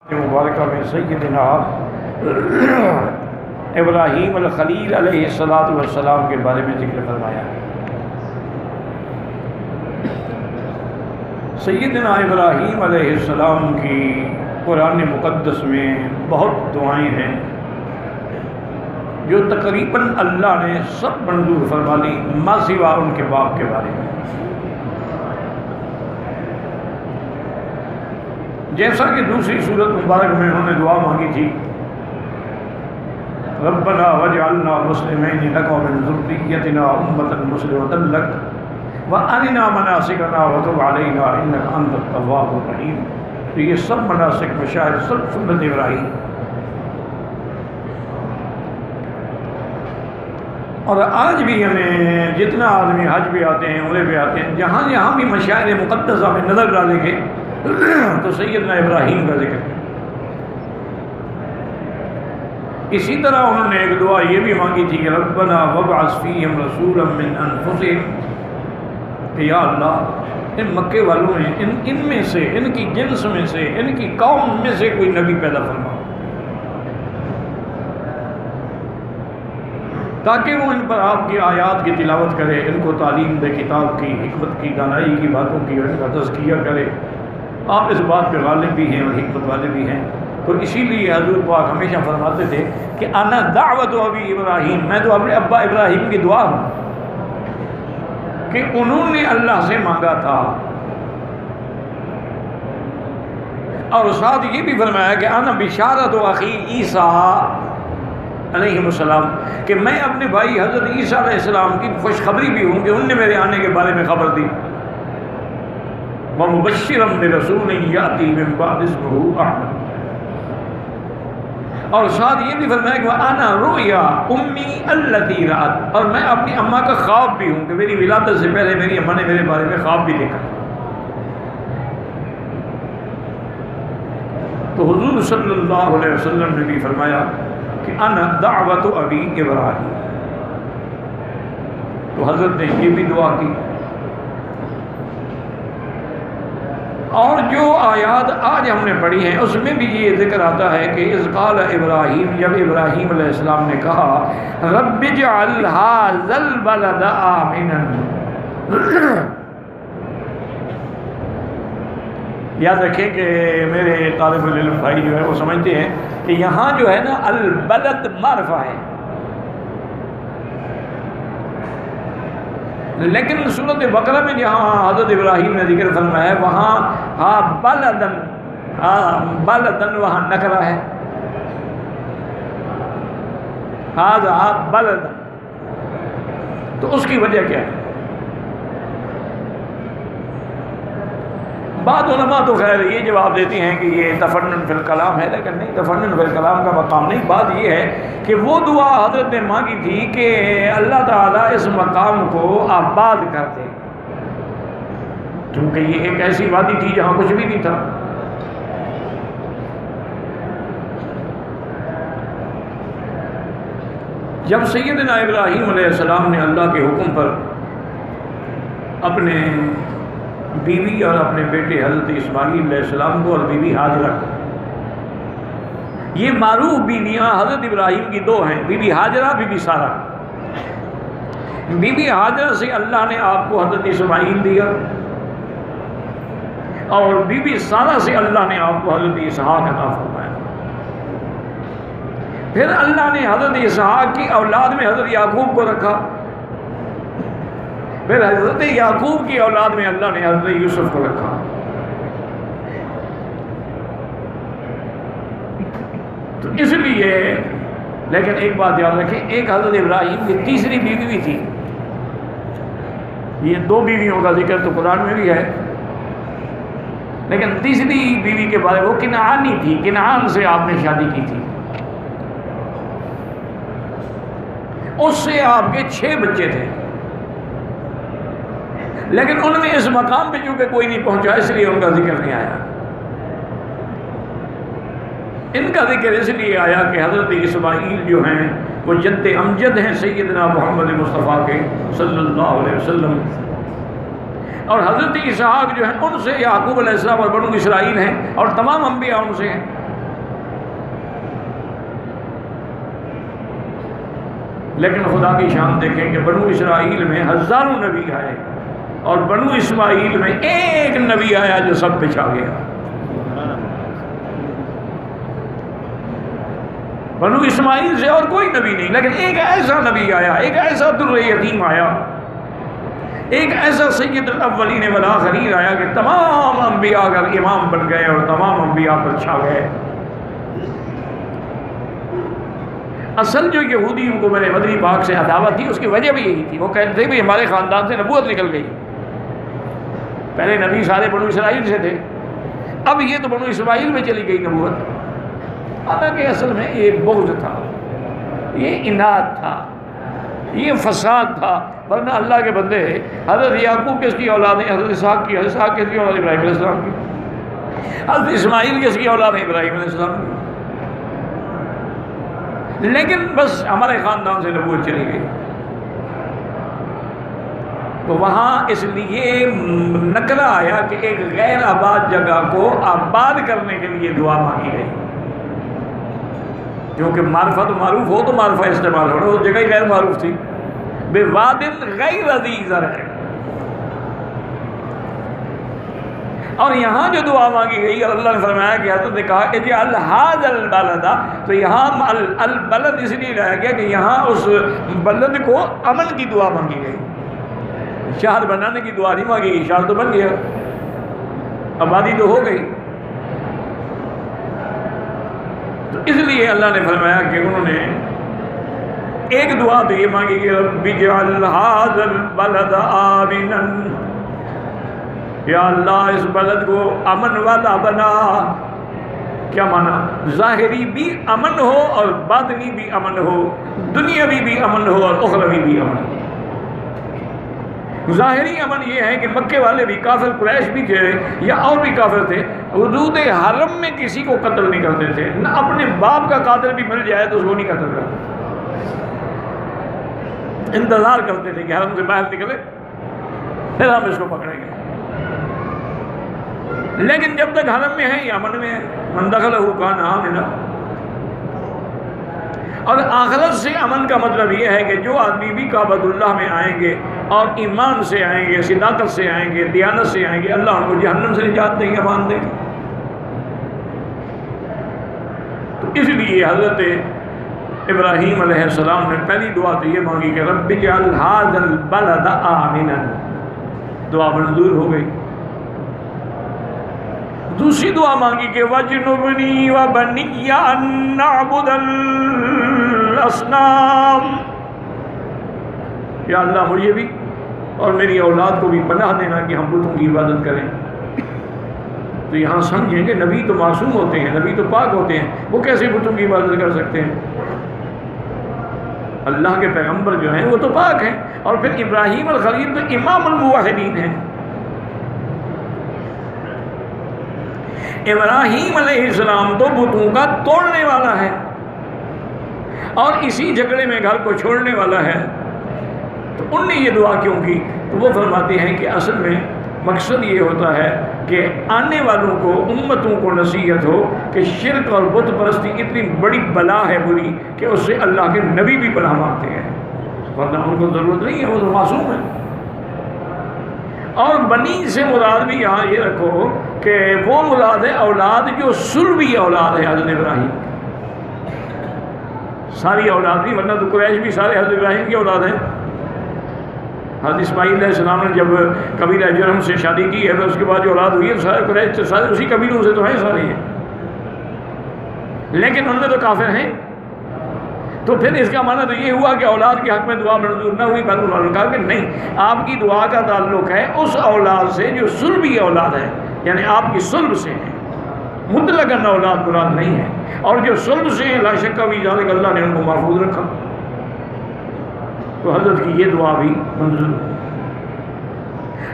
مبارکہ میں سیدنا ابراہیم الخلیل علیہ السلام کے بارے میں ذکر فرمایا۔ سیدنا ابراہیم علیہ السلام کی قرآن مقدس میں بہت دعائیں ہیں جو تقریباً اللہ نے سب منظور فرما لی ما سوا ان کے باپ کے بارے میں۔ جیسا کہ دوسری سورت مبارک میں انہوں نے دعا مانگی تھی، ربنا وجعلنا مسلمین لک ومن ذریتنا امۃ مسلمۃ لک وارنا مناسکنا وتب علینا انک انت التواب الرحیم۔ تو یہ سب مناسک مشاعر سب سنت ابراہیم، اور آج بھی ہمیں جتنا آدمی حج بھی آتے ہیں عمرے بھی آتے ہیں، جہاں جہاں بھی مشاعر مقدسہ میں نظر ڈالیں گے تو سیدنا ابراہیم کا ذکر ہے۔ اسی طرح انہوں نے ایک دعا یہ بھی مانگی تھی کہ ربنا وابعث فیہم رسولا من انفسہم، کہ یا اللہ ان مکے والوں میں ان میں سے، ان کی جنس میں سے، ان کی قوم میں سے کوئی نبی پیدا فرما، تاکہ وہ ان پر آپ کی آیات کی تلاوت کرے، ان کو تعلیم دے کتاب کی، حکمت کی، دانائی کی باتوں کی، اور ان کا تزکیہ کرے۔ آپ اس بات پہ غالب بھی ہیں اور حکمت والے بھی ہیں۔ تو اسی لیے حضور پاک ہمیشہ فرماتے تھے کہ انا دعوت ابی ابراہیم، میں تو اپنے ابا ابراہیم کی دعا ہوں، کہ انہوں نے اللہ سے مانگا تھا، اور ساتھ یہ بھی فرمایا کہ انا بشارت اخی عیسیٰ علیہ السلام، کہ میں اپنے بھائی حضرت عیسیٰ علیہ السلام کی خوشخبری بھی ہوں کہ ان نے میرے آنے کے بارے میں خبر دی، وَمُبَشِّرًا بِرَسُولٍ يَأْتِي مِن بَعْدِ اسْمُهُ أَحْمَدُ، اور ساتھ یہ بھی فرمایا کہ وَأَنَا رُؤْيَا أُمِّي الَّتِي رَأَتْ، اور میں اپنی اماں کا خواب بھی ہوں کہ میری ولادت سے پہلے میری اماں نے میرے بارے میں خواب بھی دیکھا۔ تو حضور صلی اللہ علیہ وسلم نے بھی فرمایا کہ انا دعوت ابی ابراہیم۔ تو حضرت نے یہ بھی دعا کی، اور جو آیات آج ہم نے پڑھی ہیں اس میں بھی یہ ذکر آتا ہے کہ اذ قال ابراہیم، جب ابراہیم علیہ السلام نے کہا رب اجعل ھذا البلد آمنا، یاد رکھیں کہ میرے طالب العلم بھائی جو ہے وہ سمجھتے ہیں کہ یہاں جو ہے نا البلد معرفہ ہے، لیکن سورۃ بقرہ میں جہاں حضرت ابراہیم نے ذکر فرمایا ہے وہاں بلدن وہاں نکرہ ہے، ھذا بلدن، تو اس کی وجہ کیا ہے؟ بعض علماء تو خیر یہ جواب دیتی ہیں کہ یہ تفنن فی الکلام ہے، لیکن نہیں، تفنن فی الکلام کا مقام نہیں۔ بات یہ ہے کہ وہ دعا حضرت نے مانگی تھی کہ اللہ تعالیٰ اس مقام کو آباد کر دے، کیونکہ یہ ایک ایسی وادی تھی جہاں کچھ بھی نہیں تھا۔ جب سیدنا ابراہیم علیہ السلام نے اللہ کے حکم پر اپنے بیوی اور اپنے بیٹے حضرت اسماعیل علیہ السلام کو اور بیوی ہاجرہ کو، یہ معروف بیویاں حضرت ابراہیم کی دو ہیں، بی بی ہاجرہ، بی بی سارہ۔ بی بی ہاجرہ سے اللہ نے آپ کو حضرت اسماعیل دیا، اور بی بی سارہ سے اللہ نے آپ کو حضرت اسحاق عطا فرمایا۔ پھر اللہ نے حضرت اسحاق کی اولاد میں حضرت یعقوب کو رکھا، پھر حضرت یعقوب کی اولاد میں اللہ نے حضرت یوسف کو رکھا۔ تو اس لیے، لیکن ایک بات یاد رکھیں، ایک حضرت ابراہیم کی تیسری بیوی بھی تھی۔ یہ دو بیویوں کا ذکر تو قرآن میں بھی ہے، لیکن تیسری بیوی کے بارے وہ کنعانی تھی، کنعان سے آپ نے شادی کی تھی، اس سے آپ کے 6 بچے تھے، لیکن ان میں اس مقام پہ چونکہ کوئی نہیں پہنچا اس لیے ان کا ذکر نہیں آیا۔ ان کا ذکر اس لیے آیا کہ حضرت اسماعیل جو ہیں وہ جد امجد ہیں سیدنا محمد مصطفیٰ کے صلی اللہ علیہ وسلم، اور حضرت اسحاق جو ہیں ان سے یعقوب علیہ السلام اور بنو اسرائیل ہیں، اور تمام انبیاء ان سے ہیں۔ لیکن خدا کی شان دیکھیں کہ بنو اسرائیل میں ہزاروں نبی آئے اور بنو اسماعیل میں ایک نبی آیا جو سب پہ چھا گیا. بنو اسماعیل سے اور کوئی نبی نہیں، لیکن ایک ایسا نبی آیا، ایک ایسا در یتیم آیا، ایک ایسا سید الاولین والآخرین آیا کہ تمام انبیاء اگر امام بن گئے اور تمام انبیاء پر چھا گئے. اصل جو یہودیوں کو میرے مدنی پاک سے عداوت تھی اس کی وجہ بھی یہی تھی. وہ کہتے تھے بھی ہمارے خاندان سے نبوت نکل گئی. پہلے نبی سارے بنو اسرائیل سے تھے، اب یہ تو بنو اسماعیل میں چلی گئی نبوت. حالانکہ اصل میں یہ بغض تھا، یہ اناد تھا، یہ فساد تھا. ورنہ اللہ کے بندے حضرت یعقوب کس کی اولاد ہیں؟ حضرت اسحاق کی. حضرت اسحاق کس کی اولاد؟ ابراہیم علیہ السلام کی. حضرت اسماعیل کس کی اولاد ہے؟ ابراہیم علیہ السلام کی. لیکن بس ہمارے خاندان سے نبوت چلی گئی. تو وہاں اس لیے نقلہ آیا کہ ایک غیر آباد جگہ کو آباد کرنے کے لیے دعا مانگی گئی. کیونکہ معرفت معروف ہو تو معرفہ استعمال ہو. اس جگہ ہی غیر معروف تھی. بے واد غیر ذی زرع. اور یہاں جو دعا مانگی گئی اور اللہ نے فرمایا کہ حضرت نے کہا اجعل ھذا البلد، تو یہاں البلد اس لیے لایا گیا کہ یہاں اس بلد کو امن کی دعا مانگی گئی. شہر بنانے کی دعا نہیں مانگی گئی. شہر تو بن گیا، آبادی تو ہو گئی. تو اس لیے اللہ نے فرمایا کہ انہوں نے ایک دعا تو یہ مانگی کہ رب اجعل ھذا البلد آمنا، یا اللہ اس بلد کو امن والا بنا. کیا مانا؟ ظاہری بھی امن ہو اور باطنی بھی امن ہو، دنیاوی بھی امن ہو اور اخروی بھی امن ہو. ظاہری امن یہ ہے کہ مکے والے بھی، کافر قریش بھی تھے یا اور بھی کافر تھے، حدود حرم میں کسی کو قتل نہیں کرتے تھے. نہ اپنے باپ کا قاتل بھی مل جائے تو اس کو نہیں قتل کرتے. انتظار کرتے تھے کہ حرم سے باہر نکلے پھر ہم اس کو پکڑیں گے. لیکن جب تک حرم میں ہے یہ امن میں ہے. من دخلہ کان آمنا. اور آخرت سے امن کا مطلب یہ ہے کہ جو آدمی بھی کعبۃ اللہ میں آئیں گے اور ایمان سے آئیں گے، صداقت سے آئیں گے، دیانت سے آئیں گے، اللہ ان کو جہنم سے نجات دیں گے، امان دیں گے. تو اس لیے حضرت ابراہیم علیہ السلام نے پہلی دعا تو یہ مانگی کہ رب اجعل ھذا البلد آمنا. دعا منظور ہو گئی. دوسری دعا مانگی کہ وَاجْنُبْنِي وَبَنِيَّ أَن نَّعْبُدَ الْأَصْنَامَ. یا اللہ مجھے بھی اور میری اولاد کو بھی پناہ دینا کہ ہم بتوں کی عبادت کریں. تو یہاں سمجھیں کہ نبی تو معصوم ہوتے ہیں، نبی تو پاک ہوتے ہیں، وہ کیسے بتوں کی عبادت کر سکتے ہیں؟ اللہ کے پیغمبر جو ہیں وہ تو پاک ہیں. اور پھر ابراہیم الخلیل تو امام الموحدین ہیں. ابراہیم علیہ السلام تو بتوں کا توڑنے والا ہے اور اسی جھگڑے میں گھر کو چھوڑنے والا ہے. تو ان نے یہ دعا کیوں کی؟ تو وہ فرماتے ہیں کہ اصل میں مقصد یہ ہوتا ہے کہ آنے والوں کو، امتوں کو نصیحت ہو کہ شرک اور بت پرستی اتنی بڑی بلا ہے بری کہ اس سے اللہ کے نبی بھی پناہ مانگتے ہیں، ورنہ ان کو ضرورت نہیں ہے، وہ تو معصوم ہے. اور بنی سے مراد بھی یہاں یہ رکھو کہ وہ مراد ہے اولاد جو سلبی اولاد ہے حضرت ابراہیم. ساری اولاد نہیں، ورنہ تو قریش بھی سارے حضرت ابراہیم کی اولاد ہیں. حضرت اسماعیل علیہ السلام نے جب قبیلہ جرم سے شادی کی ہے تو اس کے بعد جو اولاد ہوئی ہے سارے قریش سارے اسی قبیلوں سے تو ہیں سارے ہیں، لیکن ان میں تو کافر ہیں. تو پھر اس کا معنی تو یہ ہوا کہ اولاد کے حق میں دعا منظور نہ ہوئی. بعض علماء نے کہا کہ نہیں، آپ کی دعا کا تعلق ہے اس اولاد سے جو سلبی اولاد ہے، یعنی آپ کی سلب سے ہے، مطلقاً اولاد مراد نہیں ہے. اور جو سلب سے ہیں لا شک بھی ذالک اللہ نے ان کو محفوظ رکھا. تو حضرت کی یہ دعا بھی منظور.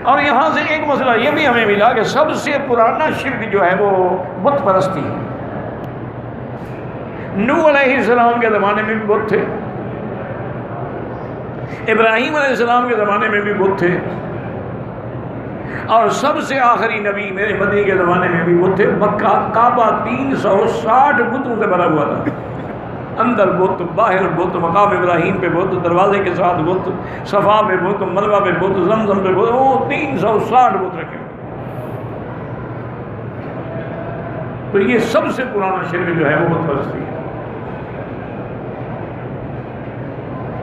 اور یہاں سے ایک مسئلہ یہ بھی ہمیں ملا کہ سب سے پرانا شرک جو ہے وہ بت پرستی ہے. نوح علیہ السلام کے زمانے میں بھی بت تھے، ابراہیم علیہ السلام کے زمانے میں بھی بت تھے، اور سب سے آخری نبی میرے مدنی کے زمانے میں بھی بت تھے. مکہ کعبہ 360 بتوں سے بھرا ہوا تھا. اندر بت، باہر بت، مقام ابراہیم پہ بت، دروازے کے ساتھ بت، صفا پہ بت، مروہ پہ بت، زمزم پہ بت، وہ 360 بت رکھے. تو یہ سب سے پرانا شرک جو ہے وہ بت پرستی ہے.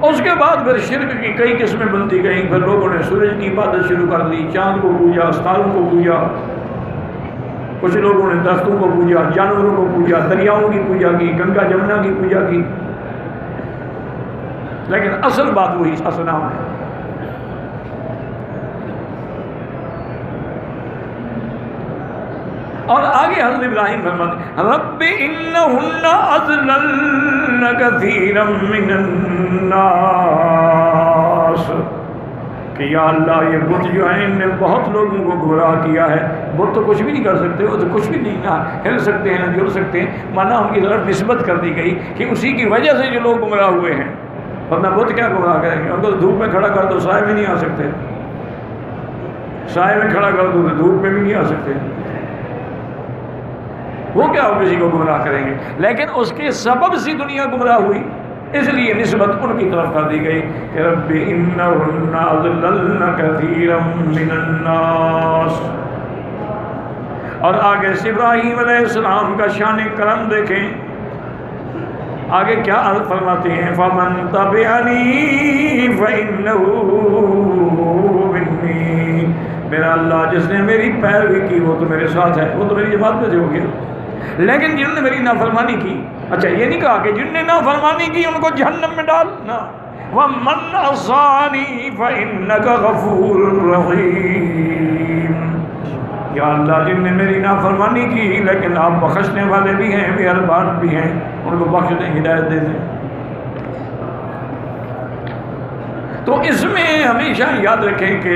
اس کے بعد پھر شرک کی کئی قسمیں بنتی گئیں. پھر لوگوں نے سورج کی عبادت شروع کر دی، چاند کو پوجا، ستاروں کو پوجا، کچھ لوگوں نے درختوں کو پوجا، جانوروں کو پوجا، دریاؤں کی پوجا کی، گنگا جمنا کی پوجا کی. لیکن اصل بات وہی اصنام ہے. اور آگے حضرت ابراہیم فرماتے رب انہن اضللن کثیرا من الناس کہ یا اللہ یہ بت جو ہیں ان نے بہت لوگوں کو گمراہ کیا ہے. بت تو کچھ بھی نہیں کر سکتے، وہ تو کچھ بھی نہیں، نہ ہل سکتے ہیں نہ جل سکتے ہیں. مانا ان کی طرف نسبت کر دی گئی کہ اسی کی وجہ سے جو لوگ گمراہ ہوئے ہیں. ورنہ بت کیا گمراہ کریں گے؟ ان کو دھوپ میں کھڑا کر دو سائے میں نہیں آ سکتے، سائے میں کھڑا کر دو تو دھوپ میں بھی نہیں آ سکتے. وہ کیا ہو کسی کو گمراہ کریں گے؟ لیکن اس کے سبب سے دنیا گمراہ ہوئی، اس لیے نسبت ان کی طرف کر دی گئی کہ رب انہن اضللن کثیرا من الناس. اور آگے سے ابراہیم علیہ السلام کا شان کرم دیکھیں، آگے کیا فرماتے ہیں فمن تبعنی فانہ منی. میرا اللہ جس نے میری پیروی کی وہ تو میرے ساتھ ہے، وہ تو میری جماعت میں سے ہو گیا. لیکن جنہوں نے میری نافرمانی کی، اچھا یہ نہیں کہا کہ جن نے نافرمانی کی ان کو جہنم میں ڈال، نہ وَمَنْ عَصَانِي فَإِنَّكَ غَفُورٌ رَحِيمٌ. یا اللہ جن نے میری نافرمانی کی لیکن آپ بخشنے والے بھی ہیں، مہربان بھی ہیں، ان کو بخش دیں، ہدایت دے دیں. تو اس میں ہمیشہ یاد رکھیں کہ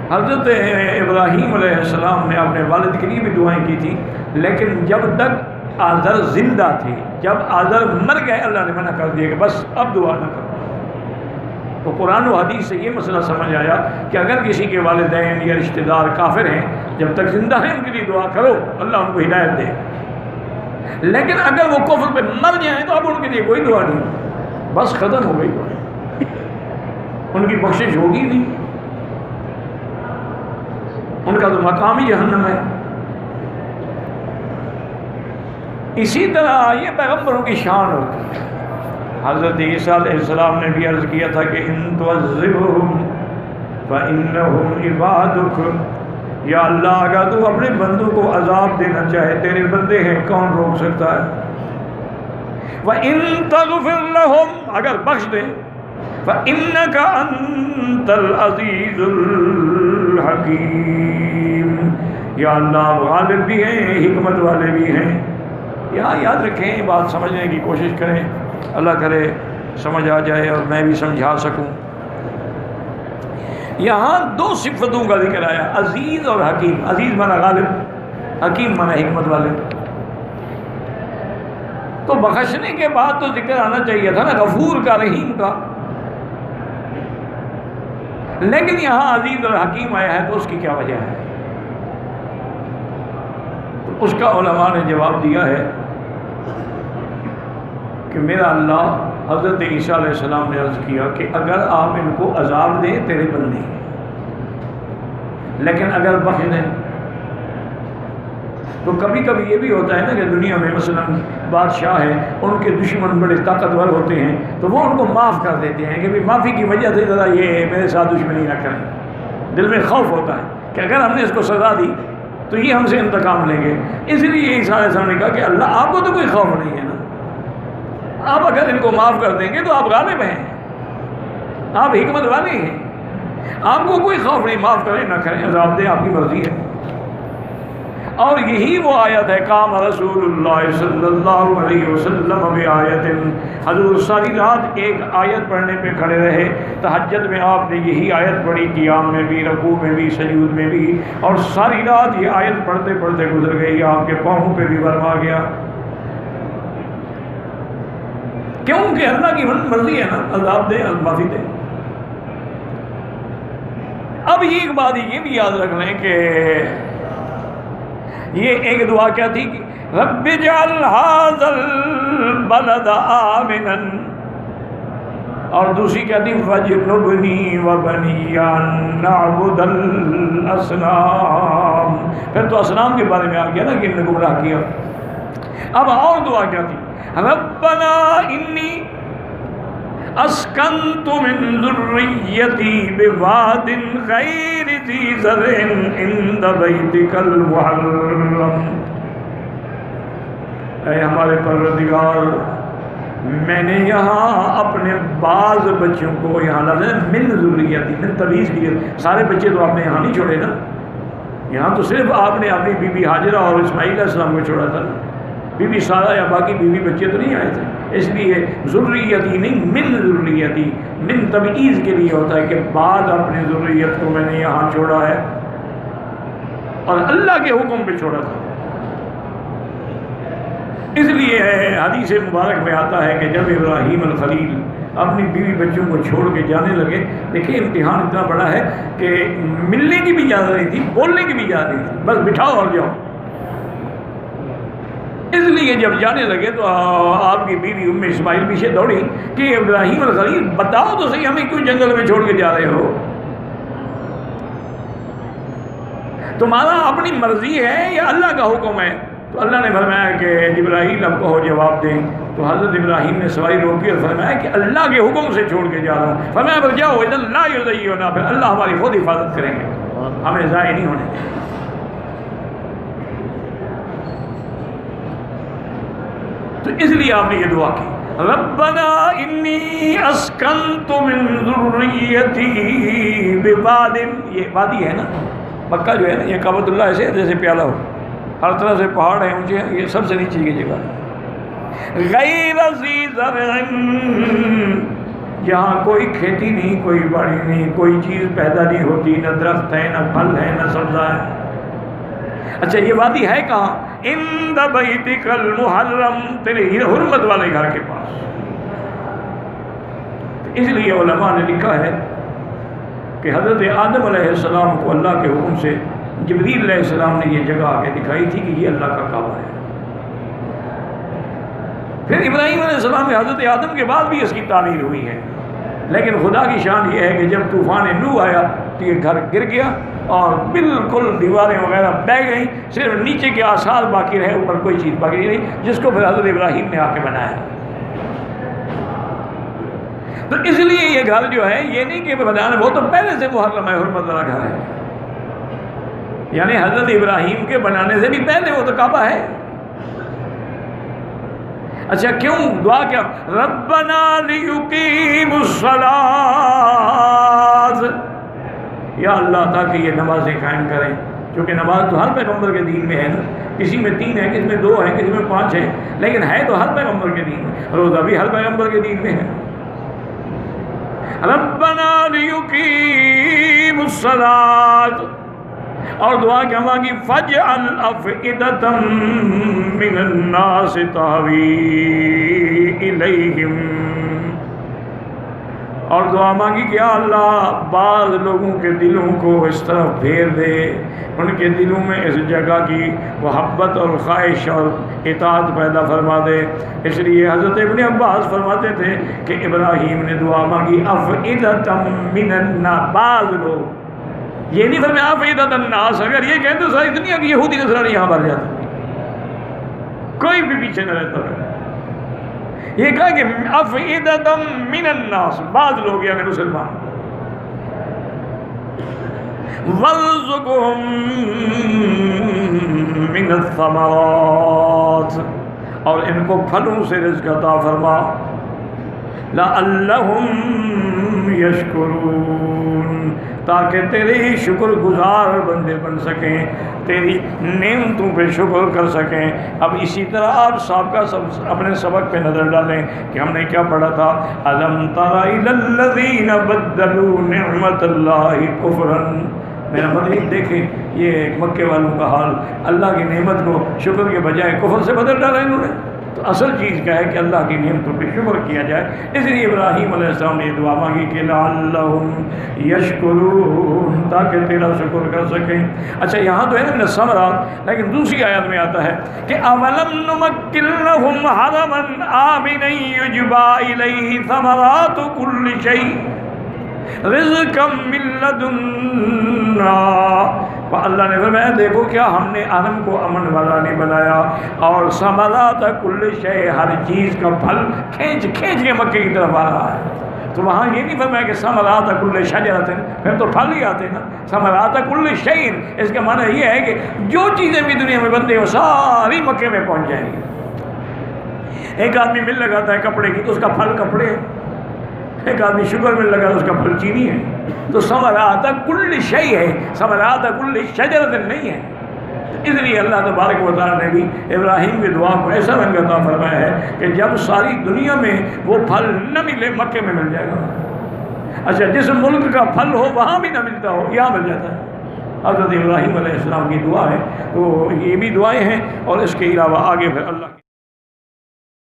حضرت ابراہیم علیہ السلام نے اپنے والد کے لیے بھی دعائیں کی تھی، لیکن جب تک آذر زندہ تھے، جب آذر مر گئے اللہ نے منع کر دیا کہ بس اب دعا نہ کرو. تو قرآن و حدیث سے یہ مسئلہ سمجھ آیا کہ اگر کسی کے والدین یا رشتہ دار کافر ہیں، جب تک زندہ ہیں ان کے لیے دعا کرو، اللہ ان کو ہدایت دے. لیکن اگر وہ کفر پہ مر جائیں تو اب ان کے لیے کوئی دعا نہیں، بس ختم ہو گئی، ان کی بخشش ہوگی نہیں، ان کا تو مقام ہی جہنم ہے. اسی طرح یہ پیغمبروں کی شان ہوتی ہے. حضرت عیسیٰ علیہ السلام نے بھی عرض کیا تھا کہ ان تعذبہم فإنہم عبادک. یا اللہ اگر تو اپنے بندوں کو عذاب دینا چاہے، تیرے بندے ہیں، کون روک سکتا ہے؟ وَإِن تَغْفِرْ لَهُمْ اگر بخش دے، فَإِنَّكَ أَنْتَ الْعَزِيزُ الْحَكِيمُ. یا اللہ غالب بھی ہیں، حکمت والے بھی ہیں. یہاں یاد رکھیں، بات سمجھنے کی کوشش کریں، اللہ کرے سمجھ آ جائے اور میں بھی سمجھا سکوں. یہاں دو صفتوں کا ذکر آیا، عزیز اور حکیم. عزیز مانا غالب، حکیم مانا حکمت والے. تو بخشنے کے بعد تو ذکر آنا چاہیے تھا نا غفور کا، رحیم کا. لیکن یہاں عزیز اور حکیم آیا ہے تو اس کی کیا وجہ ہے؟ تو اس کا علماء نے جواب دیا ہے کہ میرا اللہ، حضرت عیسیٰ علیہ السلام نے عرض کیا کہ اگر آپ ان کو عذاب دیں تیرے بندے ہیں، لیکن اگر بخش دیں تو کبھی کبھی یہ بھی ہوتا ہے نا کہ دنیا میں مثلا بادشاہ ہے، ان کے دشمن بڑے طاقتور ہوتے ہیں تو وہ ان کو معاف کر دیتے ہیں کہ معافی کی وجہ سے ذرا یہ میرے ساتھ دشمنی نہ کریں. دل میں خوف ہوتا ہے کہ اگر ہم نے اس کو سزا دی تو یہ ہم سے انتقام لیں گے. اس لیے عیسیٰ علیہ السلام نے کہا کہ اللہ آپ کو تو کوئی خوف نہیں ہے نا، آپ اگر ان کو معاف کر دیں گے تو آپ غالب ہیں، آپ حکمت والے ہیں، آپ کو کوئی خوف نہیں، معاف کریں نہ کریں، عذاب دیں، آپ کی مرضی ہے. اور یہی وہ آیت ہے قام رسول اللہ صلی اللہ علیہ وسلم بآیت. حضور ساری رات ایک آیت پڑھنے پہ کھڑے رہے. تہجد میں آپ نے یہی آیت پڑھی، قیام میں بھی، رکوع میں بھی، سجود میں بھی، اور ساری رات یہ آیت پڑھتے پڑھتے گزر گئی. آپ کے پاؤں پہ بھی ورم آ گیا. کیونکہ اللہ کی مرضی ہے نا، عذاب دے، معافی دے. اب یہ ایک بات یہ بھی یاد رکھ لیں کہ یہ ایک دعا کیا تھی کہ رب اجعل ھذا البلد آمنا، اور دوسری کیا تھی وَاجْنُبْنِي وَبَنِيَّ أَن نَّعْبُدَ الْأَصْنَامَ. پھر تو اصنام کے بارے میں آ گیا نا کہ انہوں نے گمراہ کیا. اب اور دعا کیا تھی ربنا انی اسکنت من ذریتی بواد غیر ذی زرع عند بیتک المحرم. اے ہمارے پروردگار، میں نے یہاں اپنے بعض بچوں کو، یہاں لفظ ہے من ذریتی، من تمییز کی، سارے بچے تو آپ نے یہاں نہیں چھوڑے نا، یہاں تو صرف آپ نے اپنی بی بی ہاجرہ اور اسماعیل علیہ السلام کو چھوڑا تھا. بی بی سارہ یا باقی بیوی بچے تو نہیں آئے تھے، اس لیے ذریتی نہیں من ذریتی، من تبعیض کے لیے ہوتا ہے کہ بعد اپنی ذریت کو میں نے یہاں چھوڑا ہے اور اللہ کے حکم پہ چھوڑا تھا. اس لیے حدیث مبارک میں آتا ہے کہ جب ابراہیم الخلیل اپنی بیوی بچوں کو چھوڑ کے جانے لگے، دیکھیں امتحان اتنا بڑا ہے کہ ملنے کی بھی اجازت نہیں تھی، بولنے کی بھی اجازت نہیں تھی، بس بٹھاؤ اور جاؤ. اس لیے جب جانے لگے تو آپ کی بیوی ام اسماعیل پیچھے دوڑی کہ ابراہیم الخلیل بتاؤ تو صحیح ہمیں کیوں جنگل میں چھوڑ کے جا رہے ہو؟ تمہارا اپنی مرضی ہے یا اللہ کا حکم ہے؟ تو اللہ نے فرمایا کہ جبرائیل اب کہو جواب دیں. تو حضرت ابراہیم نے سواری روکی اور فرمایا کہ اللہ کے حکم سے چھوڑ کے جا رہا ہوں. فرمایا پر جاؤ اذا لا یضیعنا، پھر اللہ ہماری خود حفاظت کریں گے، ہمیں ضائع نہیں ہونے. تو اس لیے آپ نے یہ دعا کی ربنا انی اسکنت من ذریتی بواد، یہ وادی ہے نا مکہ جو ہے نا، یہ کعبۃ اللہ ایسے جیسے پیالہ ہو، ہر طرح سے پہاڑ ہیں اونچے ہیں، یہ سب سے نیچے کی جگہ ہے. غیر ذی زرع، جہاں کوئی کھیتی نہیں، کوئی باڑی نہیں، کوئی چیز پیدا نہیں ہوتی، نہ درخت ہے، نہ پھل ہے، نہ سبزہ ہے. اچھا یہ وادی ہے کہاں؟ عند بیتک المحرم، تیرے حرمت والے گھر کے پاس. اس لیے علماء نے لکھا ہے کہ حضرت آدم علیہ السلام کو اللہ کے حکم سے جبریل علیہ السلام نے یہ جگہ آگے دکھائی تھی کہ یہ اللہ کا کعبہ ہے. پھر ابراہیم علیہ السلام میں حضرت آدم کے بعد بھی اس کی تعمیر ہوئی ہے، لیکن خدا کی شان یہ ہے کہ جب طوفان نوح آیا تو یہ گھر گر گیا اور بالکل دیواریں وغیرہ بہ گئیں، صرف نیچے کے آثار باقی رہے، اوپر کوئی چیز باقی نہیں، جس کو پھر حضرت ابراہیم نے آ کے بنایا. تو اس لیے یہ گھر جو ہے یہ نہیں کہ بنانا، وہ تو پہلے سے محرم ہے، حرمت والا گھر ہے، یعنی حضرت ابراہیم کے بنانے سے بھی پہلے وہ تو کعبہ ہے. اچھا کیوں دعا کیا؟ ربنا لیقیموا الصلاۃ، یا اللہ تاکہ یہ نمازیں قائم کریں، کیونکہ نماز تو ہر پیغمبر کے دین میں ہے نا، کسی میں 3 ہے، کسی میں 2 ہے، کسی میں 5 ہے، لیکن ہے تو ہر پیغمبر کے دین میں. روزہ بھی ہر پیغمبر کے دین میں ہے. ربنا لیقیموا الصلاۃ، اور دعا کیا مانگی؟ فَاجْعَلْ أَفْئِدَةً مِّنَ النَّاسِ تَهْوِي إِلَيْهِمْ، اور دعا مانگی کہ یا اللہ بعض لوگوں کے دلوں کو اس طرف پھیر دے، ان کے دلوں میں اس جگہ کی محبت اور خواہش اور اطاعت پیدا فرما دے. اس لیے حضرت ابن عباس فرماتے تھے کہ ابراہیم نے دعا مانگی أَفْئِدَةً مِّنَ النَّاسِ، بعض لوگ، یہ نہیں فرمایا أَفْئِدَةَ النَّاسِ. اگر یہ کہتے تو ساری دنیا کی یہودی نصرانی یہاں بھر جاتا، کوئی بھی پیچھے نہ رہتا. یہ کہا کہ أَفْئِدَةً مِّنَ النَّاسِ، بعض لوگ یعنی مسلمان. وَارْزُقْهُم مِّنَ الثَّمَرَاتِ، اور ان کو پھلوں سے رزق عطا فرما. لَعَلَّهُمْ يَشْكُرُونَ، تاکہ تیرے ہی شکر گزار بندے بن سکیں، تیری نعمتوں پہ شکر کر سکیں. اب اسی طرح آپ سابقہ اپنے سبق پہ نظر ڈالیں کہ ہم نے کیا پڑھا تھا. أَلَمْ تَرَ إِلَى الَّذِينَ بَدَّلُوا نِعْمَةَ اللَّهِ كُفْرًا، میرا مطلب دیکھیں یہ مکے والوں کا حال، اللہ کی نعمت کو شکر کے بجائے کفر سے بدل ڈالا انہوں نے. تو اصل چیز کیا ہے کہ اللہ کی نعمتوں پہ شکر کیا جائے. اس لیے ابراہیم علیہ السلام نے دعا مانگی کہ لعلہم یشکرون، تاکہ تیرا شکر کر سکیں. اچھا یہاں تو ہے نا من الثمرات، لیکن دوسری آیت میں آتا ہے کہ اولم نمکن لہم حرما آمنا یجبا الیہ ثمرات کل شیء رزقا من لدنا. اللہ نے فرمایا دیکھو کیا ہم نے حرم کو امن والا نہیں بنایا، اور ثمرات کل شیء، ہر چیز کا پھل کھینچ کھینچ کے مکے کی طرف آ رہا ہے. تو وہاں یہ نہیں فرمایا کہ ثمرات کل شجرۃ، پھر تو پھل ہی آتے نا. ثمرات کل شیء اس کا معنی یہ ہے کہ جو چیزیں بھی دنیا میں بنتے ہیں وہ ساری مکے میں پہنچ جائیں گی. ایک آدمی مل لگاتا ہے کپڑے کی تو اس کا پھل کپڑے ہے، ایک آدمی شوگر مل لگا تو اس کا پھل چینی ہے. تو ثمرات کل شیء ہے، ثمرات کل شجرۃ نہیں ہے. اس لیے اللہ تبارک و تعالیٰ نے بھی ابراہیم کی دعا کو ایسا رنگ عطا فرمایا ہے کہ جب ساری دنیا میں وہ پھل نہ ملے مکے میں مل جائے گا. اچھا جس ملک کا پھل ہو وہاں بھی نہ ملتا ہو یہاں مل جاتا ہے. حضرت ابراہیم علیہ السلام کی دعا ہے. تو یہ بھی دعائیں ہیں، اور اس کے علاوہ آگے پھر اللہ